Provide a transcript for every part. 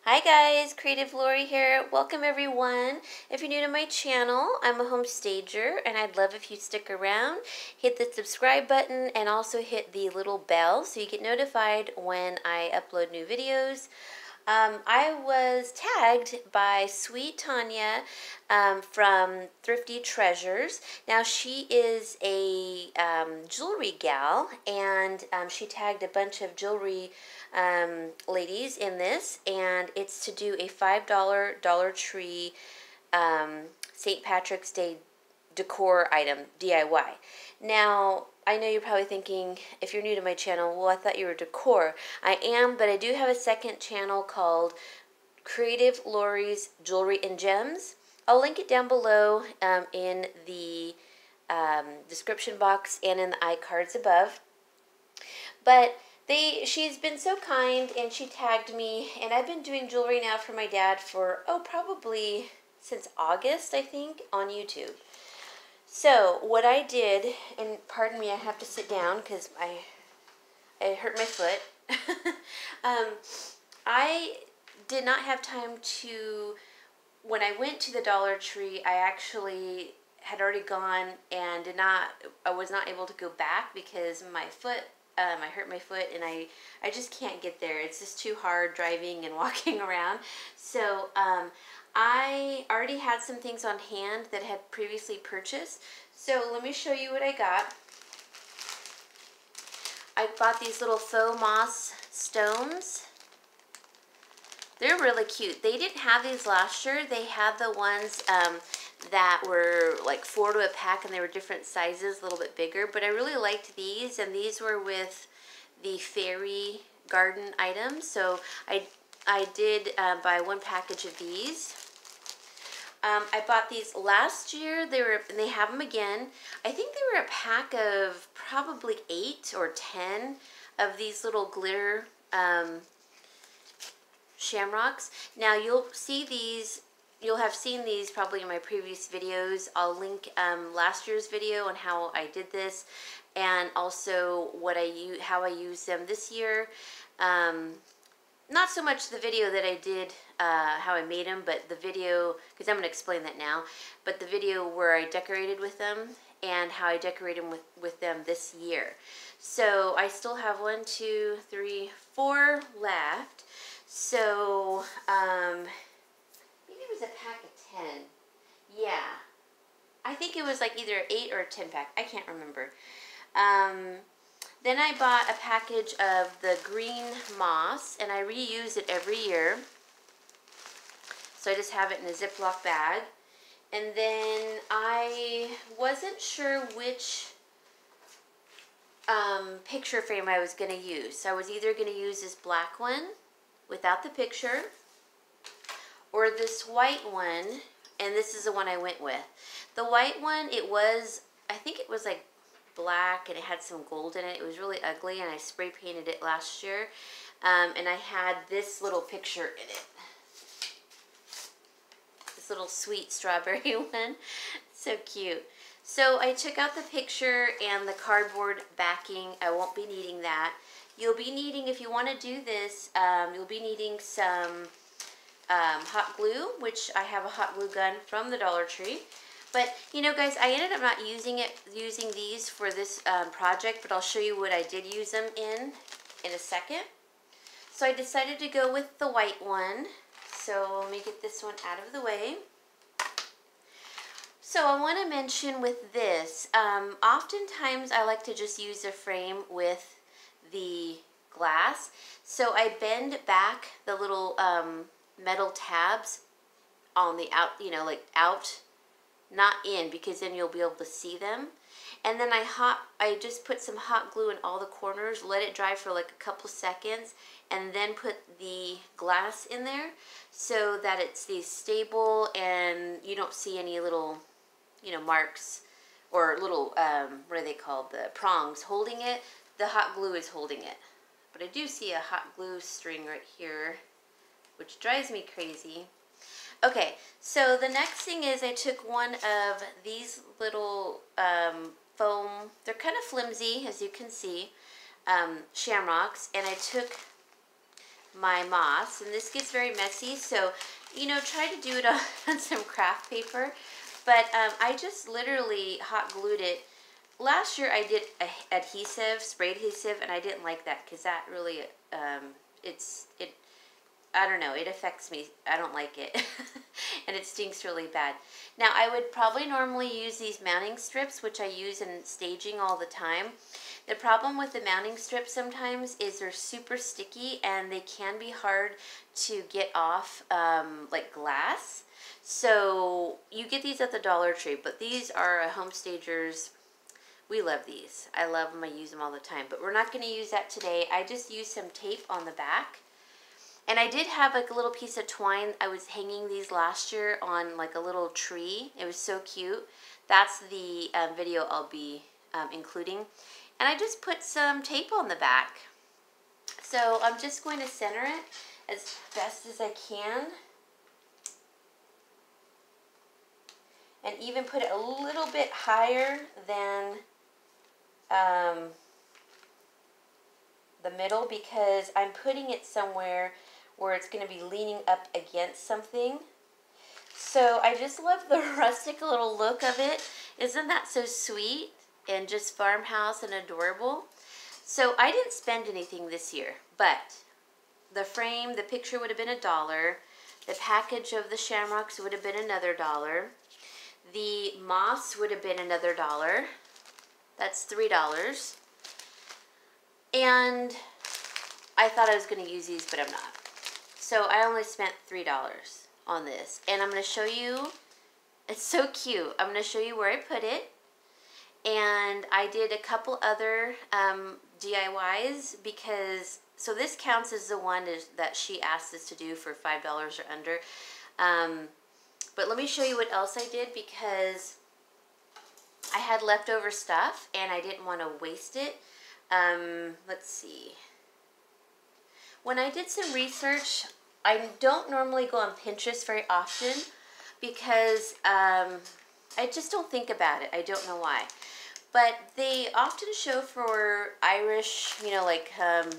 Hi guys, Creative Lauri here. Welcome everyone. If you're new to my channel, I'm a home stager and I'd love if you stick around, hit the subscribe button and also hit the little bell so you get notified when I upload new videos. I was tagged by sweet Tonya from Thrifty Treasures. Now she is a jewelry gal and she tagged a bunch of jewelry ladies in this, and it's to do a $5 Dollar Tree St. Patrick's Day decor item DIY. Now, I know you're probably thinking, if you're new to my channel, well, I thought you were decor. I am, but I do have a second channel called Creative Lauri's Jewelry and Gems. I'll link it down below in the description box and in the iCards above. But she's been so kind and she tagged me, and I've been doing jewelry now for my dad for, probably since August, I think, on YouTube. So what I did, and pardon me, I have to sit down because I hurt my foot. I did not have time to, when I went to the Dollar Tree, I actually had already gone and I was not able to go back because my foot, I hurt my foot and I just can't get there. It's just too hard driving and walking around. So I already had some things on hand that I had previously purchased. So let me show you what I got. I bought these little faux moss stones. They're really cute. They didn't have these last year. They had the ones that were like 4 to a pack, and they were different sizes, a little bit bigger. But I really liked these, and these were with the fairy garden items. So I did buy one package of these. I bought these last year. They have them again. I think they were a pack of probably 8 or 10 of these little glitter shamrocks. Now you'll see these. You'll have seen these probably in my previous videos. I'll link last year's video on how I did this, and also how I use them this year. Not so much the video that I did, how I made them, but the video, because I'm going to explain that now, but the video where I decorated with them and how I decorated with them this year. So I still have 1, 2, 3, 4 left. So, maybe it was a pack of 10. Yeah. I think it was like either 8 or a 10 pack. I can't remember. Then I bought a package of the green moss, and I reuse it every year. So I just have it in a Ziploc bag. And then I wasn't sure which picture frame I was going to use. So I was either going to use this black one without the picture, or this white one, and this is the one I went with. The white one, I think it was like black and it had some gold in it. It was really ugly, and I spray painted it last year, and I had this little picture in it, this little sweet strawberry one. So cute. So I took out the picture and the cardboard backing. I won't be needing that. You'll be needing, if you want to do this, you'll be needing some hot glue, which I have a hot glue gun from the Dollar Tree. But, you know, guys, I ended up not using these for this project, but I'll show you what I did use them in a second. So I decided to go with the white one. So let me get this one out of the way. So I want to mention with this, oftentimes I like to just use a frame with the glass. So I bend back the little metal tabs on the out, like out, not in, because then you'll be able to see them. And then I just put some hot glue in all the corners, let it dry for like a couple seconds, and then put the glass in there so that it stays stable and you don't see any little, marks or little, what are they called, the prongs holding it. The hot glue is holding it. But I do see a hot glue string right here, which drives me crazy. Okay, so the next thing is I took one of these little foam, they're kind of flimsy, as you can see, shamrocks, and I took my moss, and this gets very messy, so, you know, try to do it on some craft paper. But I just literally hot glued it. Last year I did adhesive, spray adhesive, and I didn't like that because that really, I don't know, it affects me. I don't like it. And it stinks really bad. Now, I would probably normally use these mounting strips, which I use in staging all the time. The problem with the mounting strips sometimes is they're super sticky and they can be hard to get off like glass. So you get these at the Dollar Tree, but these are a Home Stagers. We love these. I love them. I use them all the time, but we're not going to use that today. I just used some tape on the back. And I did have like a little piece of twine. I was hanging these last year on like a little tree. It was so cute. That's the video I'll be including. And I just put some tape on the back. So I'm just going to center it as best as I can. And even put it a little bit higher than the middle, because I'm putting it somewhere where it's going to be leaning up against something. So I just love the rustic little look of it. Isn't that so sweet and just farmhouse and adorable? So I didn't spend anything this year, but the frame, the picture would have been $1. The package of the Shamrocks would have been another $1. The moss would have been another $1. That's $3. And I thought I was going to use these, but I'm not. So I only spent $3 on this. And I'm going to show you, it's so cute. I'm going to show you where I put it. And I did a couple other DIYs because, so this counts as the one that she asked us to do for $5 or under. But let me show you what else I did, because I had leftover stuff and I didn't want to waste it. Let's see. When I did some research, I don't normally go on Pinterest very often because I just don't think about it. I don't know why. But they often show for Irish, you know, like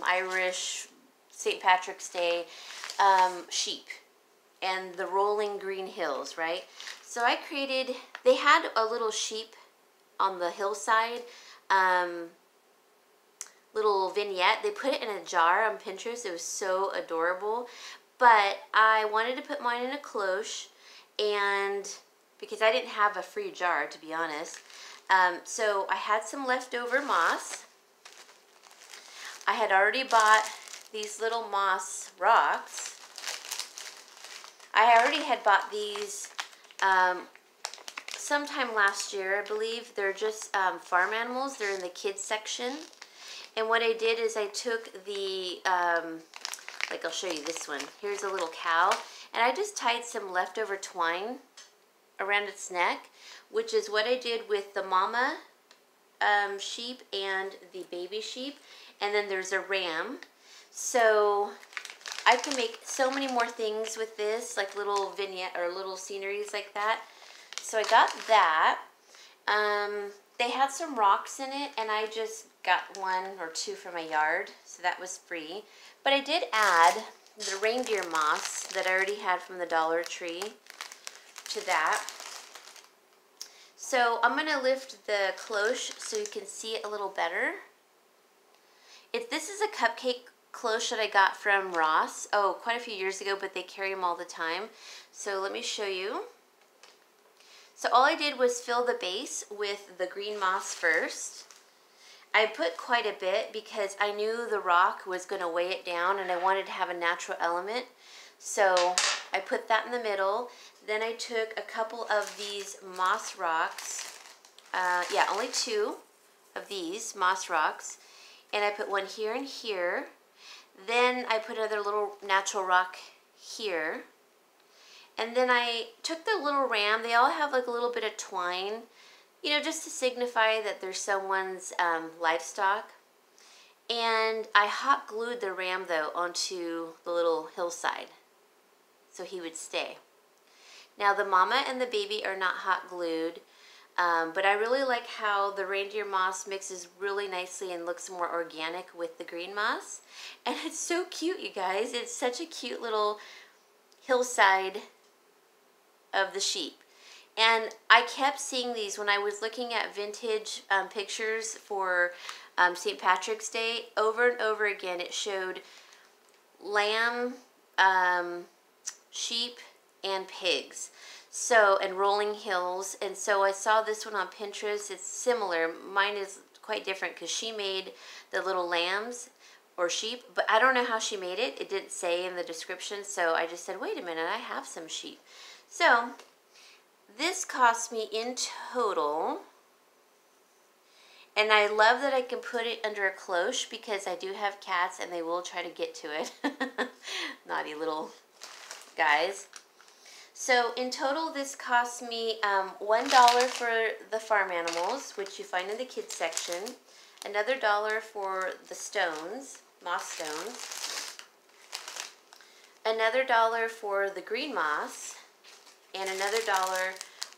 Irish St. Patrick's Day sheep and the rolling green hills, right? So I created, they had a little sheep on the hillside, little vignette. They put it in a jar on Pinterest. It was so adorable. But I wanted to put mine in a cloche, and because I didn't have a free jar, to be honest. So I had some leftover moss. I had already bought these little moss rocks. I already had bought these sometime last year, I believe. They're just farm animals. They're in the kids section. And what I did is I took the, like I'll show you this one. Here's a little cow. And I just tied some leftover twine around its neck, which is what I did with the mama sheep and the baby sheep. And then there's a ram. So I can make so many more things with this, like little vignette or little sceneries like that. So I got that. They had some rocks in it, and I just got 1 or 2 from my yard, so that was free. But I did add the reindeer moss that I already had from the Dollar Tree to that. So I'm going to lift the cloche so you can see it a little better. This is a cupcake cloche that I got from Ross, quite a few years ago, but they carry them all the time. So let me show you. So all I did was fill the base with the green moss first. I put quite a bit because I knew the rock was going to weigh it down and I wanted to have a natural element. So I put that in the middle. Then I took a couple of these moss rocks. Yeah, only 2 of these moss rocks. And I put one here and here. Then I put another little natural rock here. And then I took the little ram. They all have like a little bit of twine, you know, just to signify that they're someone's livestock. And I hot glued the ram though onto the little hillside so he would stay. Now the mama and the baby are not hot glued. But I really like how the reindeer moss mixes really nicely and looks more organic with the green moss. And it's so cute, you guys. It's such a cute little hillside of the sheep. And I kept seeing these when I was looking at vintage pictures for St. Patrick's Day. Over and over again, it showed lamb, sheep, and pigs. So, and rolling hills. And so I saw this one on Pinterest. It's similar. Mine is quite different because she made the little lambs or sheep, but I don't know how she made it. It didn't say in the description, so I just said, wait a minute, I have some sheep. So, this cost me in total, and I love that I can put it under a cloche because I do have cats and they will try to get to it. Naughty little guys. So in total, this cost me $1 for the farm animals, which you find in the kids section, another $1 for the stones, moss stones, another $1 for the green moss, and another $1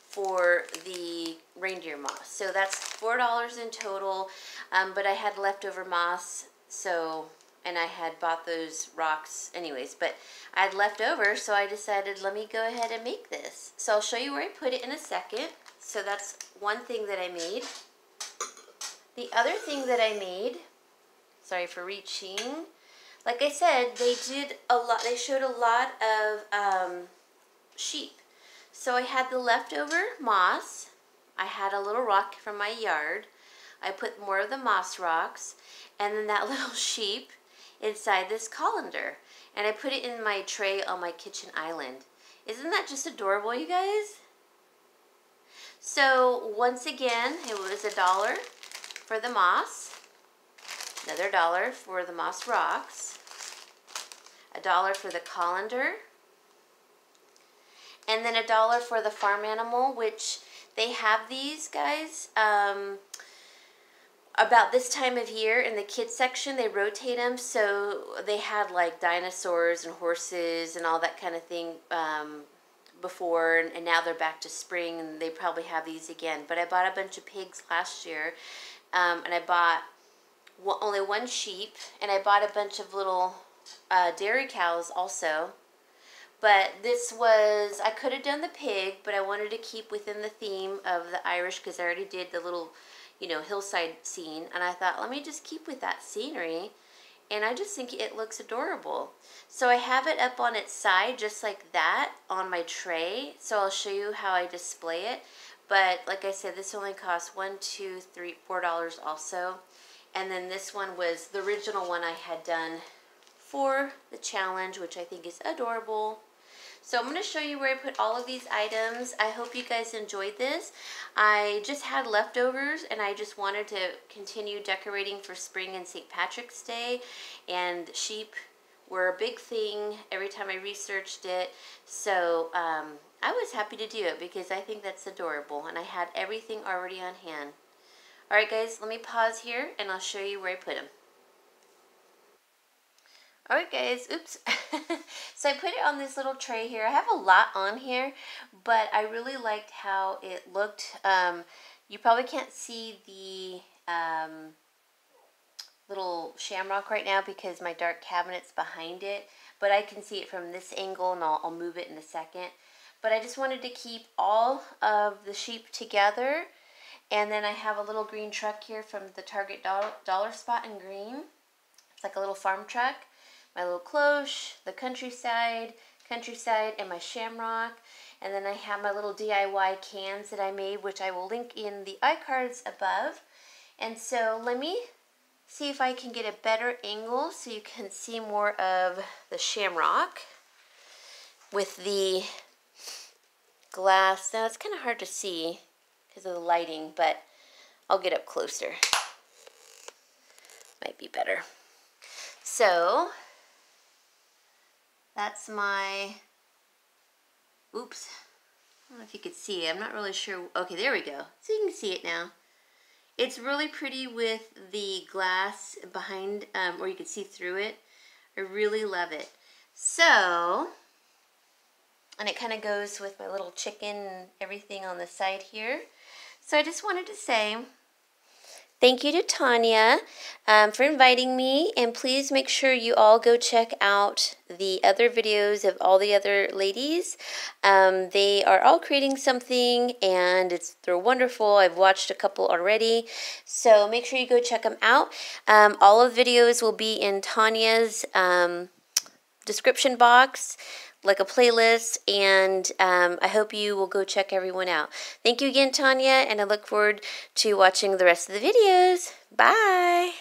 for the reindeer moss. So that's $4 in total, but I had leftover moss, so, and I had bought those rocks anyways, but I had left over, so I decided, let me go ahead and make this. So I'll show you where I put it in a second. So that's one thing that I made. The other thing that I made, sorry for reaching, like I said, they did a lot, they showed a lot of sheep. So I had the leftover moss, I had a little rock from my yard, I put more of the moss rocks, and then that little sheep inside this colander. And I put it in my tray on my kitchen island. Isn't that just adorable, you guys? So once again, it was $1 for the moss, another $1 for the moss rocks, $1 for the colander, and then $1 for the farm animal, which they have these, guys, about this time of year in the kids section. They rotate them, so they had like dinosaurs and horses and all that kind of thing before, and now they're back to spring, and they probably have these again. But I bought a bunch of pigs last year, and I bought only one sheep, and I bought a bunch of little dairy cows also. But this was, I could have done the pig, but I wanted to keep within the theme of the Irish because I already did the little, you know, hillside scene. And I thought, let me just keep with that scenery. And I just think it looks adorable. So I have it up on its side just like that on my tray. So I'll show you how I display it. But like I said, this only cost $1, $2, $3, $4 also. And then this one was the original one I had done for the challenge, which I think is adorable. So I'm going to show you where I put all of these items. I hope you guys enjoyed this. I just had leftovers and I just wanted to continue decorating for spring and St. Patrick's Day, and sheep were a big thing every time I researched it. So I was happy to do it because I think that's adorable, and I had everything already on hand. Alright guys, let me pause here and I'll show you where I put them. Alright guys, oops. So I put it on this little tray here. I have a lot on here, but I really liked how it looked. You probably can't see the little shamrock right now because my dark cabinet's behind it, but I can see it from this angle, and I'll move it in a second. But I just wanted to keep all of the sheep together, and then I have a little green truck here from the Target dollar spot in green. It's like a little farm truck. My little cloche, the countryside, and my shamrock. And then I have my little DIY cans that I made, which I will link in the iCards above. And so let me see if I can get a better angle so you can see more of the shamrock with the glass. Now it's kind of hard to see because of the lighting, but I'll get up closer. Might be better. So that's my, oops, I don't know if you could see it. I'm not really sure. Okay, there we go. So you can see it now. It's really pretty with the glass behind, or you can see through it. I really love it. So, and it kind of goes with my little chicken and everything on the side here. So I just wanted to say thank you to Tonya for inviting me, and please make sure you all go check out the other videos of all the other ladies. They are all creating something, and they're wonderful. I've watched a couple already, so make sure you go check them out. All of the videos will be in Tonya's description box, like a playlist, and I hope you will go check everyone out. Thank you again, Tonya, and I look forward to watching the rest of the videos. Bye!